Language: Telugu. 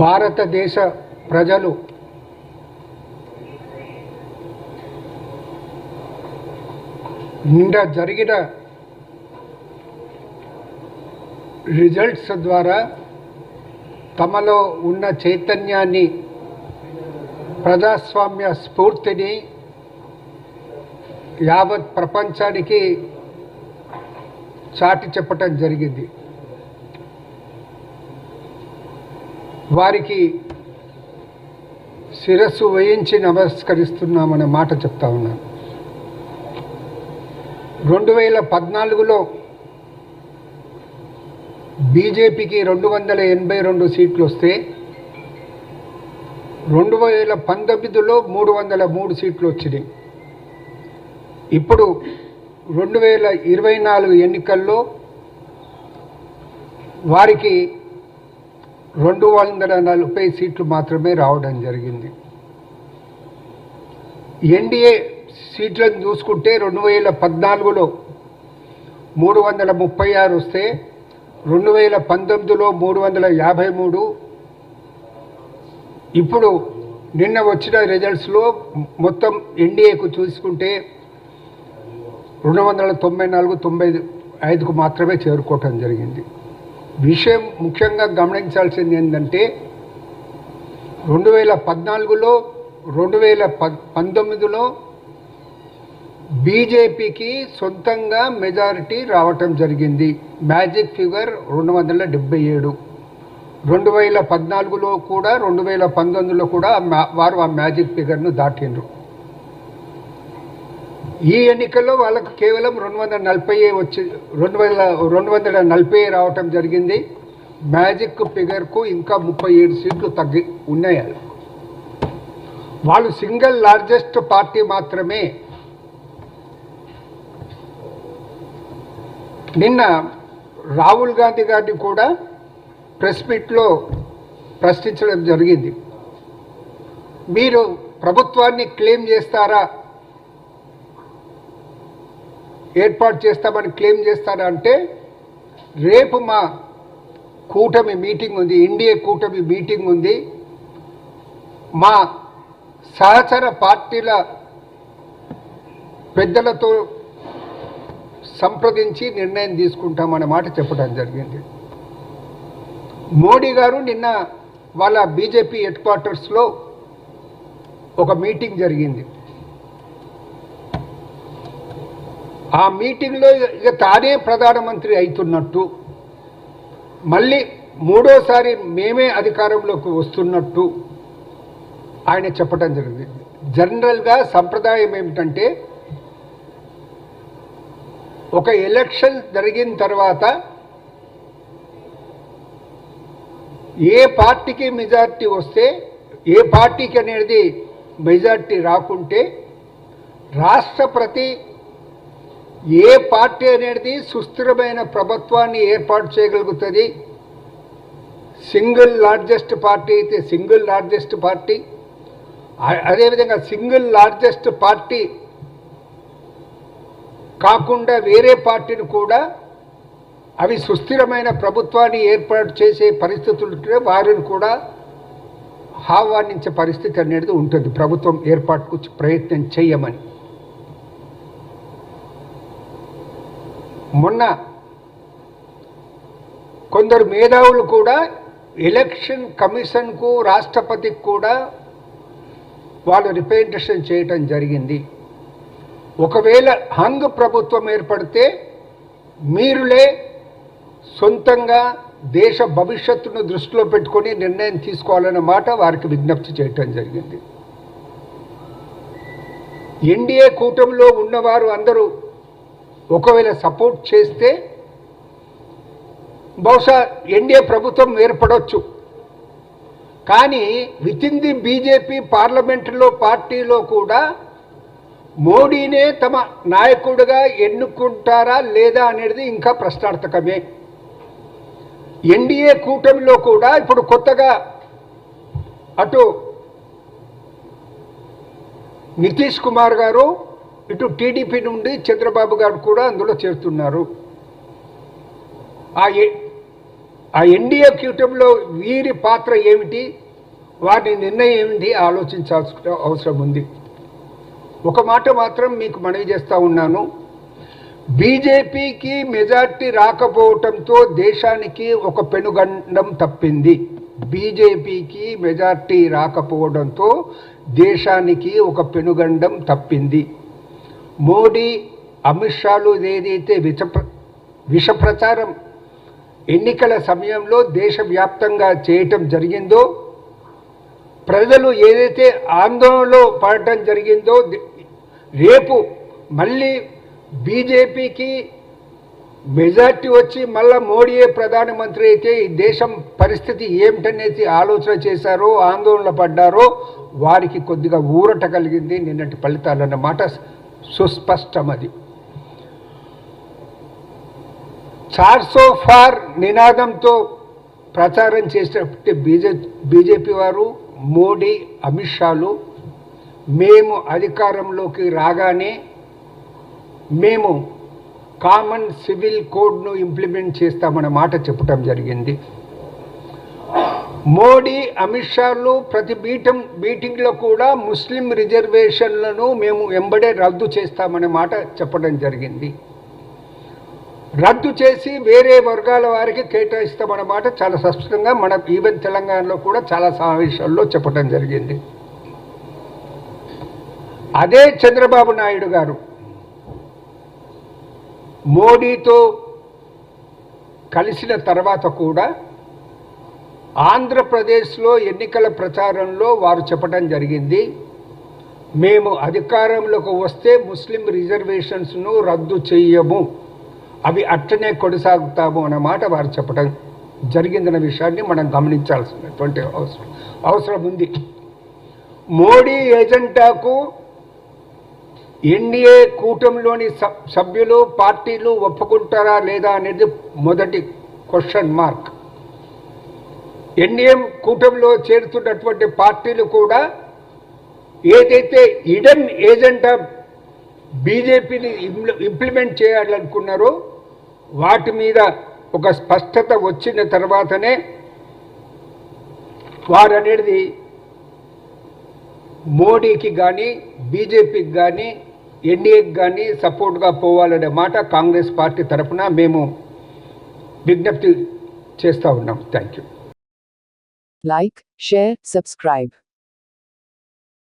భారతదేశ ప్రజలు నిన్న జరిగిన రిజల్ట్స్ ద్వారా తమలో ఉన్న చైతన్యాన్ని, ప్రజాస్వామ్య స్ఫూర్తిని యావత్ ప్రపంచానికి చాటి చెప్పటం జరిగింది. వారికి శిరస్సు వహించి నమస్కరిస్తున్నామనే మాట చెప్తా ఉన్నాను. 2014లో బీజేపీకి 282 సీట్లు వస్తే 2019లో 303 సీట్లు వచ్చినాయి. ఇప్పుడు 2024 ఎన్నికల్లో వారికి 240 సీట్లు మాత్రమే రావడం జరిగింది. ఎన్డీఏ సీట్లను చూసుకుంటే 2014లో 336 వస్తే 2019లో 353. ఇప్పుడు నిన్న వచ్చిన రిజల్ట్స్లో మొత్తం ఎన్డీఏకు చూసుకుంటే 294, 95కు మాత్రమే చేరుకోవటం జరిగింది. విషయం ముఖ్యంగా గమనించాల్సింది ఏంటంటే 2014లో 2019లో బీజేపీకి సొంతంగా మెజారిటీ రావటం జరిగింది. Magic figure 277. 2014లో కూడా 2019లో కూడా వారు ఆ మ్యాజిక్ ఫిగర్ను దాటిండ్రు. ఈ ఎన్నికల్లో వాళ్ళకు కేవలం 240 రావటం జరిగింది. మ్యాజిక్ ఫిగర్కు ఇంకా 37 సీట్లు తగ్గి ఉన్నాయి. వాళ్ళు సింగిల్ లార్జెస్ట్ పార్టీ మాత్రమే. నిన్న రాహుల్ గాంధీ గారిని కూడా ప్రెస్ మీట్లో ప్రశ్నించడం జరిగింది. మీరు ప్రభుత్వాన్ని క్లెయిమ్ చేస్తారా, ఏర్పాటు చేస్తామని క్లెయిమ్ చేస్తారా అంటే, రేపు మా కూటమి మీటింగ్ ఉంది, ఎన్డీఏ కూటమి మీటింగ్ ఉంది, మా సహచర పార్టీల పెద్దలతో సంప్రదించి నిర్ణయం తీసుకుంటామనే మాట చెప్పడం జరిగింది. మోడీ గారు నిన్న వాళ్ళ బీజేపీ హెడ్ క్వార్టర్స్లో ఒక మీటింగ్ జరిగింది. ఆ మీటింగ్లో ఇక తానే ప్రధానమంత్రి అవుతున్నట్టు, మళ్ళీ మూడోసారి మేమే అధికారంలోకి వస్తున్నట్టు ఆయన చెప్పడం జరిగింది. జనరల్గా సంప్రదాయం ఏమిటంటే, ఒక ఎలక్షన్ జరిగిన తర్వాత ఏ పార్టీకి మెజారిటీ వస్తే, ఏ పార్టీకి అనేది మెజారిటీ రాకుంటే రాష్ట్రపతి ఏ పార్టీ అనేది సుస్థిరమైన ప్రభుత్వాన్ని ఏర్పాటు చేయగలుగుతుంది. సింగిల్ లార్జెస్ట్ పార్టీ అయితే సింగిల్ లార్జెస్ట్ పార్టీ, అదేవిధంగా సింగిల్ లార్జెస్ట్ పార్టీ కాకుండా వేరే పార్టీని కూడా అవి సుస్థిరమైన ప్రభుత్వాన్ని ఏర్పాటు చేసే పరిస్థితులు వారిని కూడా ఆహ్వానించే పరిస్థితి అనేది ఉంటుంది ప్రభుత్వం ఏర్పాటుకు ప్రయత్నం చేయమని. మొన్న కొందరు మేధావులు కూడా ఎలక్షన్ కమిషన్కు, రాష్ట్రపతికి కూడా వాళ్ళు రిప్రజెంటేషన్ చేయటం జరిగింది. ఒకవేళ హంగ్ ప్రభుత్వం ఏర్పడితే మీరులే సొంతంగా దేశ భవిష్యత్తును దృష్టిలో పెట్టుకొని నిర్ణయం తీసుకోవాలన్న మాట వారికి విజ్ఞప్తి చేయటం జరిగింది. ఎన్డీఏ కూటమిలో ఉన్నవారు అందరూ ఒకవేళ సపోర్ట్ చేస్తే బహుశా ఎన్డీఏ ప్రభుత్వం ఏర్పడవచ్చు. కానీ విత్ ఇన్ ది బీజేపీ పార్లమెంటులో పార్టీలో కూడా మోడీనే తమ నాయకుడిగా ఎన్నుకుంటారా లేదా అనేది ఇంకా ప్రశ్నార్థకమే. ఎన్డీఏ కూటమిలో కూడా ఇప్పుడు కొత్తగా అటు నితీష్ కుమార్ గారు, ఇటు టీడీపీ నుండి చంద్రబాబు గారు కూడా అందులో చేరుతున్నారు. ఆ ఎన్డీఏ కూటమిలో వీరి పాత్ర ఏమిటి, వారి నిర్ణయం ఏమిటి ఆలోచించాల్సిన అవసరం ఉంది. ఒక మాట మాత్రం మీకు మనవి చేస్తూ ఉన్నాను, బీజేపీకి మెజార్టీ రాకపోవటంతో దేశానికి ఒక పెనుగండం తప్పింది. బీజేపీకి మెజార్టీ రాకపోవడంతో దేశానికి ఒక పెనుగండం తప్పింది. మోడీ అమిత్ షాలు ఏదైతే విష ప్రచారం ఎన్నికల సమయంలో దేశవ్యాప్తంగా చేయటం జరిగిందో, ప్రజలు ఏదైతే ఆందోళనలో పడటం జరిగిందో, రేపు మళ్ళీ బీజేపీకి మెజార్టీ వచ్చి మళ్ళా మోడీయే ప్రధానమంత్రి అయితే ఈ దేశం పరిస్థితి ఏమిటనేది ఆలోచన చేశారో, ఆందోళన పడ్డారో వారికి కొద్దిగా ఊరట కలిగింది నిన్నటి ఫలితాలన్నమాట సుస్పష్టం. అది 400 ఫార్ నినాదంతో ప్రచారం చేసినప్పుడు బీజేపీ వారు, మోడీ, అమిత్ షాలు మేము అధికారంలోకి రాగానే మేము కామన్ సివిల్ కోడ్ను ఇంప్లిమెంట్ చేస్తామన్న మాట చెప్పడం జరిగింది. మోడీ, అమిత్ షాలు ప్రతి మీటింగ్లో కూడా ముస్లిం రిజర్వేషన్లను మేము వెంబడే రద్దు చేస్తామనే మాట చెప్పడం జరిగింది. రద్దు చేసి వేరే వర్గాల వారికి కేటాయిస్తామన్న మాట చాలా స్పష్టంగా మన ఈవెన్ తెలంగాణలో కూడా చాలా సమావేశాల్లో చెప్పడం జరిగింది. అదే చంద్రబాబు నాయుడు గారు మోడీతో కలిసిన తర్వాత కూడా ఆంధ్రప్రదేశ్లో ఎన్నికల ప్రచారంలో వారు చెప్పడం జరిగింది, మేము అధికారంలోకి వస్తే ముస్లిం రిజర్వేషన్స్ను రద్దు చేయము, అవి అట్లనే కొనసాగుతాము అన్నమాట వారు చెప్పడం జరిగిందన్న విషయాన్ని మనం గమనించాల్సినటువంటి అవసరం ఉంది. మోడీ ఎజెండాకు ఎన్డీఏ కూటమిలోని సభ్యులు, పార్టీలు ఒప్పుకుంటారా లేదా అనేది మొదటి క్వశ్చన్ మార్క్. ఎన్డీఏ కూటమిలో చేరుతున్నటువంటి పార్టీలు కూడా ఏదైతే ఇడెన్ ఏజెండా బీజేపీని ఇంప్లిమెంట్ చేయాలనుకున్నారో వాటి మీద ఒక స్పష్టత వచ్చిన తర్వాతనే వారు అనేది మోడీకి కానీ, బీజేపీకి కానీ, ఎన్డీఏకి కానీ సపోర్ట్గా పోవాలనే మాట కాంగ్రెస్ పార్టీ తరఫున మేము విజ్ఞప్తి చేస్తూ ఉన్నాం. Thank you. Like, share, subscribe.